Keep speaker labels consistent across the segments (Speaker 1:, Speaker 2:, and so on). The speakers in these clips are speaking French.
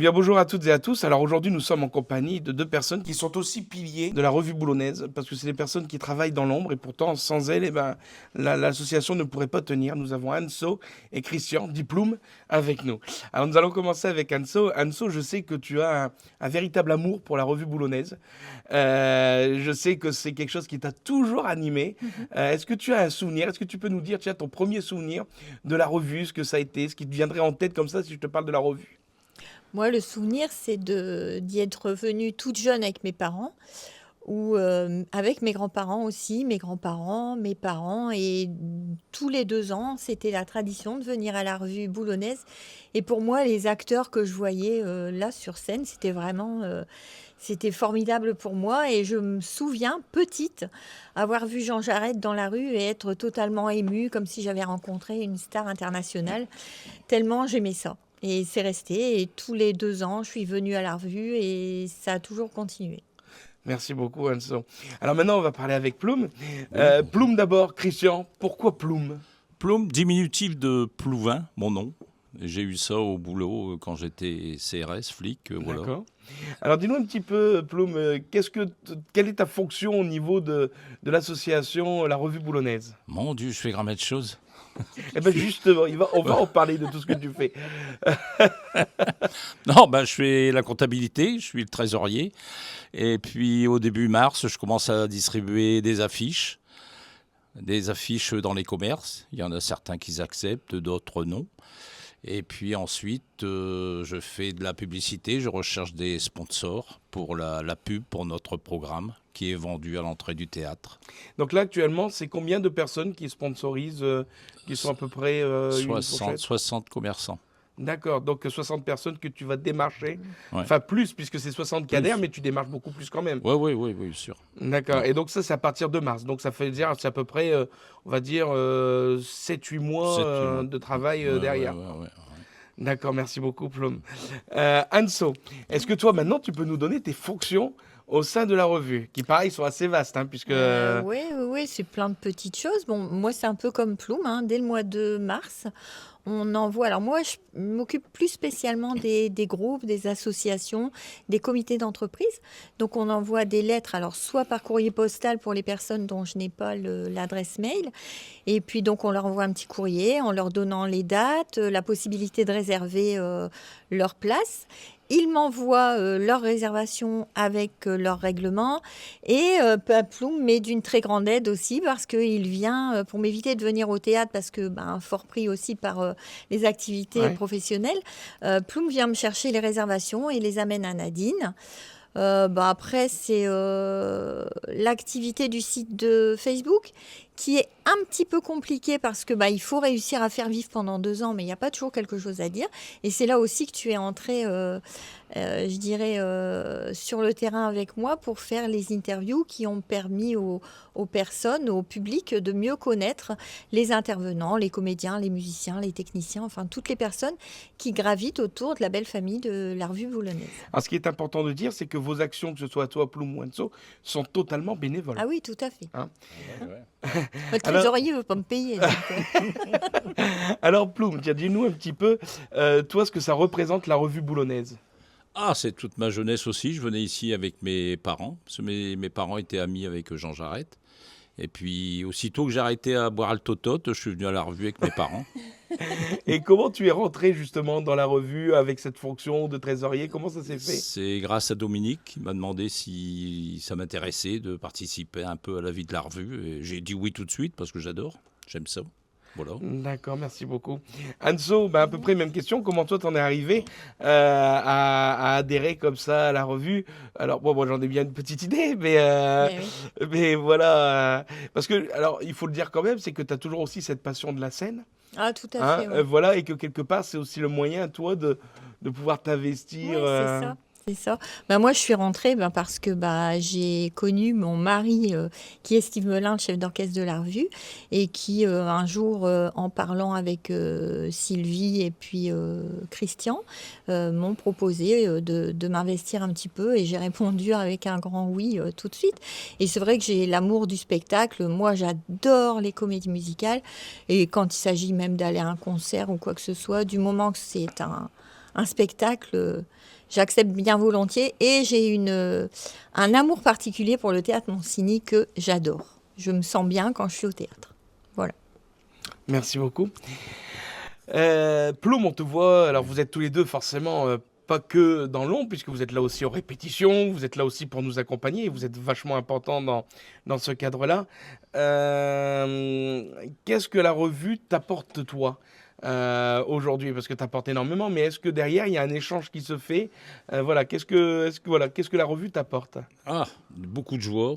Speaker 1: Eh bien, bonjour à toutes et à tous. Alors aujourd'hui, nous sommes en compagnie de deux personnes qui sont aussi piliers de la revue boulonnaise, parce que c'est des personnes qui travaillent dans l'ombre et pourtant, sans elles, l'association ne pourrait pas tenir. Nous avons Anso et Christian, diplôme, avec nous. Alors nous allons commencer avec Anso. Anso, je sais que tu as un véritable amour pour la revue boulonnaise. Je sais que c'est quelque chose qui t'a toujours animé. Est-ce que tu as un souvenir? Est-ce que tu peux nous dire, tiens, ton premier souvenir de la revue, ce que ça a été, ce qui te viendrait en tête comme ça si je te parle de la revue?
Speaker 2: Moi, le souvenir, c'est d'y être venue toute jeune avec mes parents ou avec mes grands-parents aussi, mes grands-parents, mes parents. Et tous les 2 ans, c'était la tradition de venir à la revue boulonnaise. Et pour moi, les acteurs que je voyais là sur scène, c'était formidable pour moi. Et je me souviens, petite, avoir vu Jean Jarret dans la rue et être totalement émue, comme si j'avais rencontré une star internationale, tellement j'aimais ça. Et c'est resté. Et tous les 2 ans, je suis venue à la revue et ça a toujours continué.
Speaker 1: Merci beaucoup, Anso. Alors maintenant, on va parler avec Plume.
Speaker 3: Oui.
Speaker 1: Plume d'abord, Christian. Pourquoi Plume?
Speaker 3: Plume, diminutif de Plouvin, mon nom. J'ai eu ça au boulot quand j'étais CRS, flic, voilà.
Speaker 1: D'accord. Alors dis-nous un petit peu, Plume, quelle est ta fonction au niveau de l'association La Revue Boulonnaise?
Speaker 3: Mon Dieu, je fais grammaire de choses.
Speaker 1: Eh bien justement, on va en parler de tout ce que tu fais.
Speaker 3: Non, je fais la comptabilité, je suis le trésorier. Et puis au début mars, je commence à distribuer des affiches dans les commerces. Il y en a certains qui acceptent, d'autres non. Et puis ensuite, je fais de la publicité, je recherche des sponsors pour la pub pour notre programme qui est vendu à l'entrée du théâtre.
Speaker 1: Donc là, actuellement, c'est combien de personnes qui sponsorisent, qui sont à peu près une fourchette?
Speaker 3: 60 commerçants.
Speaker 1: D'accord, donc 60 personnes que tu vas démarcher.
Speaker 3: Ouais.
Speaker 1: Enfin, plus, puisque c'est 60
Speaker 3: Plus.
Speaker 1: cadres, mais tu démarches beaucoup plus quand même.
Speaker 3: Oui, sûr.
Speaker 1: D'accord,
Speaker 3: Ouais.
Speaker 1: et donc ça, c'est à partir de mars. Donc ça fait dire, c'est à peu près, on va dire, 7-8 mois
Speaker 3: 7-8 mois.
Speaker 1: de travail
Speaker 3: Ouais,
Speaker 1: derrière.
Speaker 3: ouais.
Speaker 1: D'accord, merci beaucoup, Plum. Anso, est-ce que toi, maintenant, tu peux nous donner tes fonctions au sein de la revue, qui, pareil, sont assez vastes, hein, puisque...
Speaker 2: Oui, c'est plein de petites choses. Bon, moi, c'est un peu comme Ploum, hein. Dès le mois de mars, on envoie. Alors, moi, je m'occupe plus spécialement des groupes, des associations, des comités d'entreprise. Donc, on envoie des lettres, alors soit par courrier postal pour les personnes dont je n'ai pas l'adresse mail. Et puis, donc, on leur envoie un petit courrier en leur donnant les dates, la possibilité de réserver leur place. Ils m'envoient leur réservation avec leur règlement et Ploum m'est d'une très grande aide aussi parce qu'il vient pour m'éviter de venir au théâtre parce que fort pris aussi par les activités professionnelles. Ploum vient me chercher les réservations et les amène à Nadine. Après, c'est l'activité du site de Facebook qui est un petit peu compliquée parce que il faut réussir à faire vivre pendant 2 ans, mais il n'y a pas toujours quelque chose à dire. Et c'est là aussi que tu es entré, je dirais, sur le terrain avec moi pour faire les interviews qui ont permis aux personnes, au public de mieux connaître les intervenants, les comédiens, les musiciens, les techniciens, enfin toutes les personnes qui gravitent autour de la belle famille de la revue boulonnaise.
Speaker 1: Alors, ce qui est important de dire, c'est que vos actions, que ce soit toi, Plum ou Anso, sont totalement bénévoles.
Speaker 2: Ah oui, tout à fait.
Speaker 1: Hein?
Speaker 2: Le trésorier ne veut pas me payer. Donc,
Speaker 1: Alors, Plum, tiens, dis-nous un petit peu, toi, ce que ça représente la revue boulonnaise.
Speaker 3: Ah, c'est toute ma jeunesse aussi. Je venais ici avec mes parents, parce que mes parents étaient amis avec Jean Jarret. Et puis, aussitôt que j'ai arrêté à boire le totote, je suis venu à la revue avec mes parents.
Speaker 1: Et comment tu es rentré justement dans la revue avec cette fonction de trésorier? Comment ça s'est fait?
Speaker 3: C'est grâce à Dominique qui m'a demandé si ça m'intéressait de participer un peu à la vie de la revue. Et j'ai dit oui tout de suite parce que j'adore, j'aime ça. Voilà.
Speaker 1: D'accord, merci beaucoup. Anso, à peu près même question. Comment toi t'en es arrivé à adhérer comme ça à la revue? Alors bon, moi j'en ai bien une petite idée, mais voilà. Parce que, alors il faut le dire quand même, c'est que tu as toujours aussi cette passion de la scène.
Speaker 2: Ah, tout à
Speaker 1: Hein,
Speaker 2: fait. Ouais.
Speaker 1: voilà, et que quelque part c'est aussi le moyen, toi, de pouvoir t'investir.
Speaker 2: Oui, c'est ça. C'est ça. Moi, je suis rentrée parce que j'ai connu mon mari, qui est Steve Melin, le chef d'orchestre de la revue, et qui, un jour, en parlant avec Sylvie et puis Christian, m'ont proposé de m'investir un petit peu, et j'ai répondu avec un grand oui tout de suite. Et c'est vrai que j'ai l'amour du spectacle. Moi, j'adore les comédies musicales, et quand il s'agit même d'aller à un concert ou quoi que ce soit, du moment que c'est un spectacle, j'accepte bien volontiers. Et j'ai un amour particulier pour le théâtre Monsigny que j'adore. Je me sens bien quand je suis au théâtre. Voilà.
Speaker 1: Merci beaucoup. Ploum, on te voit, alors vous êtes tous les deux forcément pas que dans l'ombre, puisque vous êtes là aussi aux répétitions, vous êtes là aussi pour nous accompagner, et vous êtes vachement important dans ce cadre-là. Qu'est-ce que la revue t'apporte, toi, aujourd'hui? Parce que t'apportes énormément, mais est-ce que derrière, il y a un échange qui se fait? Voilà, qu'est-ce que la revue t'apporte?
Speaker 3: Ah, beaucoup de joie,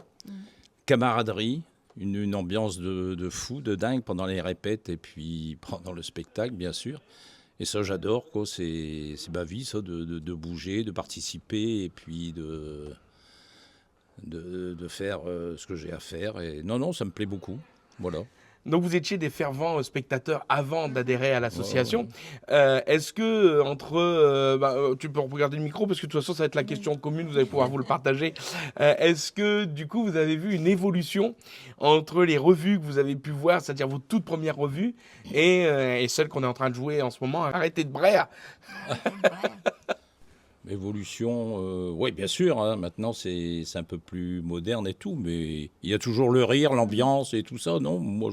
Speaker 3: camaraderie, une ambiance de fou, de dingue pendant les répètes et puis pendant le spectacle, bien sûr. Et ça, j'adore, quoi. C'est ma vie, ça, de bouger, de participer et puis de faire ce que j'ai à faire. Et non, ça me plaît beaucoup. Voilà.
Speaker 1: Donc vous étiez des fervents spectateurs avant d'adhérer à l'association.
Speaker 3: Ouais.
Speaker 1: Est-ce que tu peux regarder le micro parce que de toute façon ça va être la question commune, vous allez pouvoir vous le partager. Est-ce que du coup vous avez vu une évolution entre les revues que vous avez pu voir, c'est-à-dire vos toutes premières revues, et celles qu'on est en train de jouer en ce moment? Arrêtez de braire.
Speaker 3: Évolution, oui, bien sûr. Hein, maintenant, c'est un peu plus moderne et tout, mais il y a toujours le rire, l'ambiance et tout ça. Non, moi,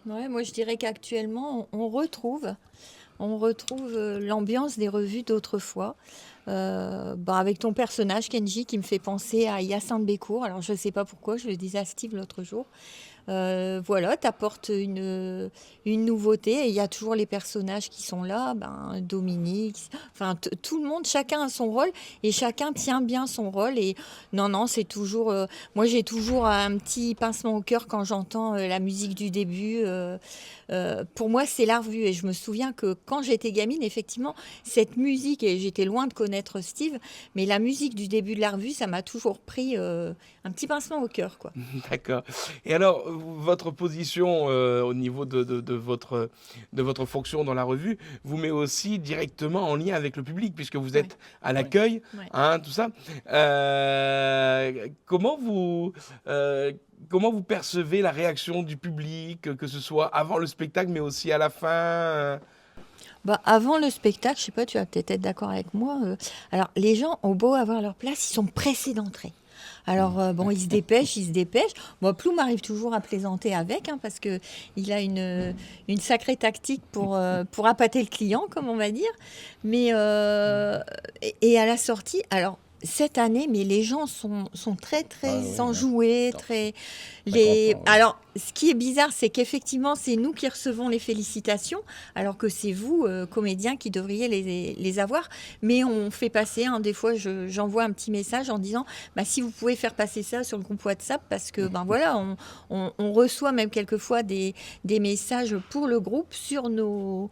Speaker 2: Moi, je dirais qu'actuellement, on retrouve l'ambiance des revues d'autrefois. Avec ton personnage, Kenji, qui me fait penser à Hyacinthe Bécourt. Alors, je ne sais pas pourquoi, je le disais à Steve l'autre jour. Voilà, t'apportes une nouveauté et il y a toujours les personnages qui sont là, Dominique, enfin tout le monde, chacun a son rôle et chacun tient bien son rôle. Et non, c'est toujours, moi j'ai toujours un petit pincement au cœur quand j'entends la musique du début. Pour moi, c'est la revue et je me souviens que quand j'étais gamine, effectivement, cette musique, et j'étais loin de connaître Steve, mais la musique du début de la revue, ça m'a toujours pris un petit pincement au cœur, quoi.
Speaker 1: D'accord. Et alors, votre position au niveau de votre fonction dans la revue vous met aussi directement en lien avec le public, puisque vous êtes à l'accueil,
Speaker 2: Ouais.
Speaker 1: tout ça. Comment vous percevez la réaction du public, que ce soit avant le spectacle, mais aussi à la fin?
Speaker 2: Avant le spectacle, je sais pas, tu vas peut-être être d'accord avec moi. Alors, les gens ont beau avoir leur place, ils sont pressés d'entrer. Alors, ils se dépêchent. Moi, Ploum arrive toujours à plaisanter avec, parce que il a une sacrée tactique pour appâter le client, comme on va dire. Mais, et à la sortie, alors, cette année, mais les gens sont très, très enjoués, très... Alors, ce qui est bizarre, c'est qu'effectivement, c'est nous qui recevons les félicitations, alors que c'est vous, comédiens, qui devriez les avoir. Mais on fait passer, des fois, j'envoie un petit message en disant, si vous pouvez faire passer ça sur le groupe WhatsApp, parce que, on reçoit même quelquefois des messages pour le groupe sur nos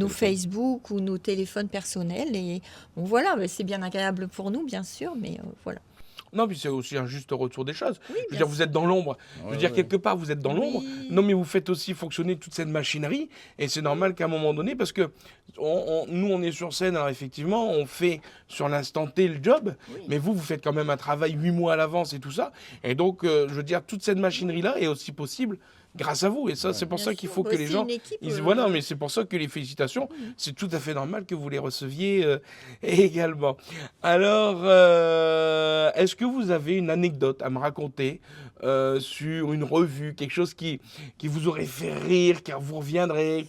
Speaker 2: Facebook ou nos téléphones personnels. Et voilà, c'est bien agréable pour nous, bien sûr, mais voilà.
Speaker 1: Non, puis c'est aussi un juste retour des choses.
Speaker 2: Oui,
Speaker 1: Je veux dire, vous êtes dans l'ombre. Je veux dire, quelque part, vous êtes dans l'ombre.
Speaker 2: Oui.
Speaker 1: Non, mais vous faites aussi fonctionner toute cette machinerie. Et c'est normal qu'à un moment donné, parce que nous, on est sur scène, alors effectivement, on fait sur l'instant T le job.
Speaker 2: Oui.
Speaker 1: Mais vous faites quand même un travail 8 mois à l'avance et tout ça. Et donc, je veux dire, toute cette machinerie-là est aussi possible grâce à vous. Et ça, c'est pour
Speaker 2: Bien
Speaker 1: ça qu'il
Speaker 2: sûr.
Speaker 1: faut que les
Speaker 2: C'est
Speaker 1: gens...
Speaker 2: une équipe,
Speaker 1: Voilà, mais c'est pour ça que les félicitations, c'est tout à fait normal que vous les receviez également. Alors, est-ce que vous avez une anecdote à me raconter sur une revue, quelque chose qui vous aurait fait rire, qui vous reviendrait,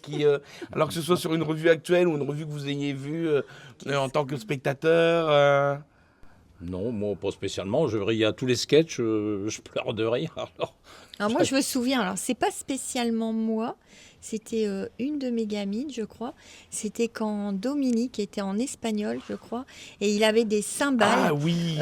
Speaker 1: alors que ce soit sur une revue actuelle ou une revue que vous ayez vue en tant que spectateur
Speaker 3: Non, moi, pas spécialement. Je ris à tous les sketchs, je pleure de rire.
Speaker 2: Alors moi, je me souviens, alors c'est pas spécialement moi, c'était une de mes gamines, je crois. C'était quand Dominique était en espagnol, je crois, et il avait des cymbales
Speaker 1: Ah oui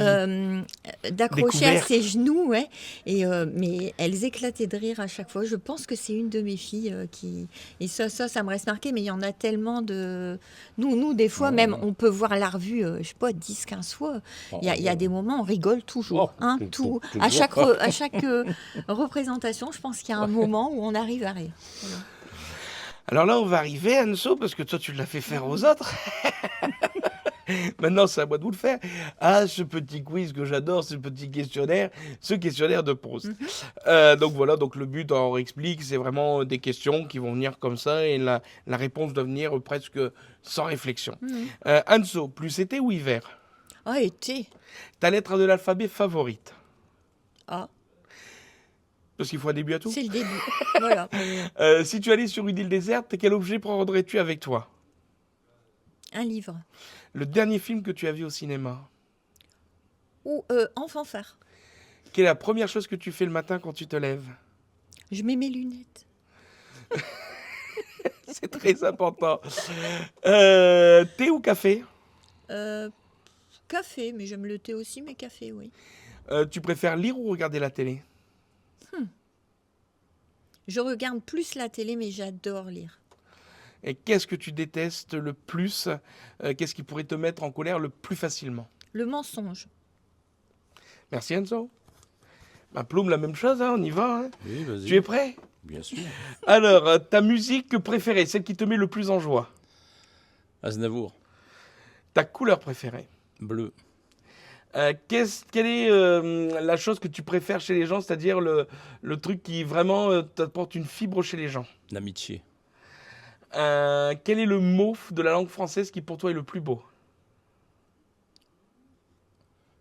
Speaker 2: d'accrocher à
Speaker 1: Découvert.
Speaker 2: ses genoux, ouais. Et mais elles éclataient de rire à chaque fois. Je pense que c'est une de mes filles qui... Et ça me reste marqué, mais il y en a tellement de... Nous des fois, même, on peut voir la revue, je sais pas, 10, 15 fois. Il y a des moments, on rigole toujours.
Speaker 3: Toujours.
Speaker 2: À chaque représentation, je pense qu'il y a un moment où on arrive à rire. Voilà.
Speaker 1: Alors là, on va arriver, Anso, parce que toi, tu l'as fait faire aux autres. Maintenant, c'est à moi de vous le faire. Ah, ce petit quiz que j'adore, ce petit questionnaire, ce questionnaire de Proust. Donc voilà, donc le but, on explique, c'est vraiment des questions qui vont venir comme ça et la réponse doit venir presque sans réflexion. Anso, plus été ou hiver?
Speaker 2: Ah, été.
Speaker 1: Ta lettre de l'alphabet favorite?
Speaker 2: Ah,
Speaker 1: Parce qu'il faut un début à tout.
Speaker 2: c'est le début. Voilà.
Speaker 1: Si tu allais sur une île déserte, quel objet prendrais-tu avec toi?
Speaker 2: Un livre.
Speaker 1: Le dernier film que tu as vu au cinéma?
Speaker 2: Ou en fanfare.
Speaker 1: Quelle est la première chose que tu fais le matin quand tu te lèves?
Speaker 2: Je mets mes lunettes.
Speaker 1: C'est très important. Thé ou café?
Speaker 2: Café, mais j'aime le thé aussi, mais café, oui.
Speaker 1: Tu préfères lire ou regarder la télé?
Speaker 2: Je regarde plus la télé, mais j'adore lire.
Speaker 1: Et qu'est-ce que tu détestes le plus? Qu'est-ce qui pourrait te mettre en colère le plus facilement?
Speaker 2: Le mensonge.
Speaker 1: Merci Enzo. Ploum, la même chose, hein, on y va. Hein.
Speaker 3: Oui, vas-y.
Speaker 1: Tu es prêt?
Speaker 3: Bien sûr.
Speaker 1: Alors, ta musique préférée, celle qui te met le plus en joie?
Speaker 3: Aznavour,
Speaker 1: Ta couleur préférée?
Speaker 3: bleu,
Speaker 1: Quelle est la chose que tu préfères chez les gens, c'est-à-dire le truc qui vraiment t'apporte une fibre chez les gens?
Speaker 3: l'amitié,
Speaker 1: Quel est le mot de la langue française qui pour toi est le plus beau?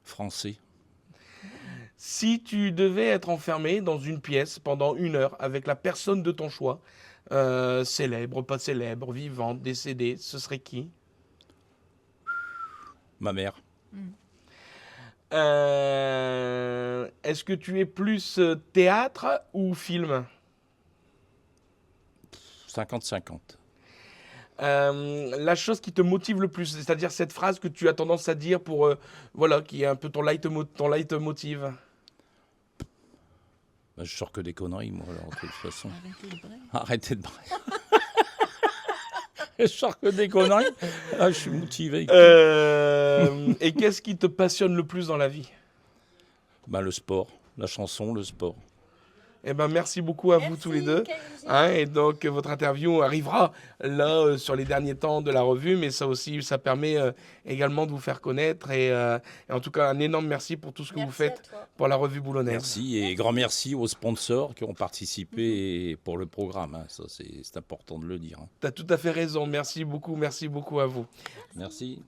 Speaker 3: français,
Speaker 1: Si tu devais être enfermé dans une pièce pendant 1 heure avec la personne de ton choix, célèbre, pas célèbre, vivante, décédée, ce serait qui?
Speaker 3: ma mère,
Speaker 1: Est-ce que tu es plus théâtre ou film?
Speaker 3: 50-50.
Speaker 1: La chose qui te motive le plus, c'est-à-dire cette phrase que tu as tendance à dire pour, voilà, qui est un peu ton leitmotiv.
Speaker 3: Bah, je sors que des conneries, moi, alors, de toute façon.
Speaker 2: Arrêtez le braille.
Speaker 3: Arrêtez de brailler. Je sors que des conneries. Ah, je suis motivé.
Speaker 1: Et qu'est-ce qui te passionne le plus dans la vie?
Speaker 3: Bah, le sport, la chanson, le sport.
Speaker 1: Eh ben, merci beaucoup à vous tous les deux. Hein, et donc, votre interview arrivera là sur les derniers temps de la revue, mais ça aussi, ça permet également de vous faire connaître. Et en tout cas, un énorme merci pour tout ce que vous faites pour la revue boulonnaise.
Speaker 3: Merci et grand merci aux sponsors qui ont participé pour le programme. Hein. Ça, c'est important de le dire. Hein.
Speaker 1: Tu as tout à fait raison. Merci beaucoup à vous.
Speaker 3: Merci.